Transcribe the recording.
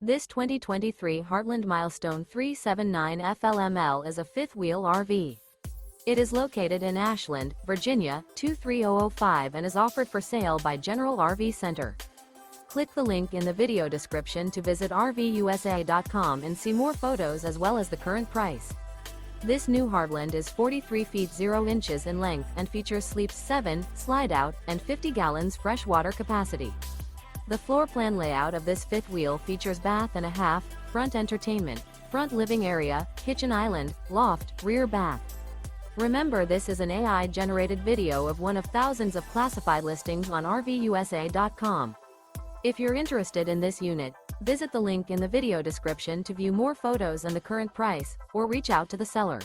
This 2023 Heartland Milestone 379 FLML is a fifth-wheel RV. It is located in Ashland, Virginia, 23005 and is offered for sale by General RV Center. Click the link in the video description to visit RVUSA.com and see more photos as well as the current price. This new Heartland is 43 feet 0 inches in length and features sleeps 7, slide-out, and 50 gallons fresh water capacity. The floor plan layout of this fifth wheel features bath and a half, front entertainment, front living area, kitchen island, loft, rear bath. Remember, this is an AI-generated video of one of thousands of classified listings on RVUSA.com. If you're interested in this unit, visit the link in the video description to view more photos and the current price, or reach out to the seller.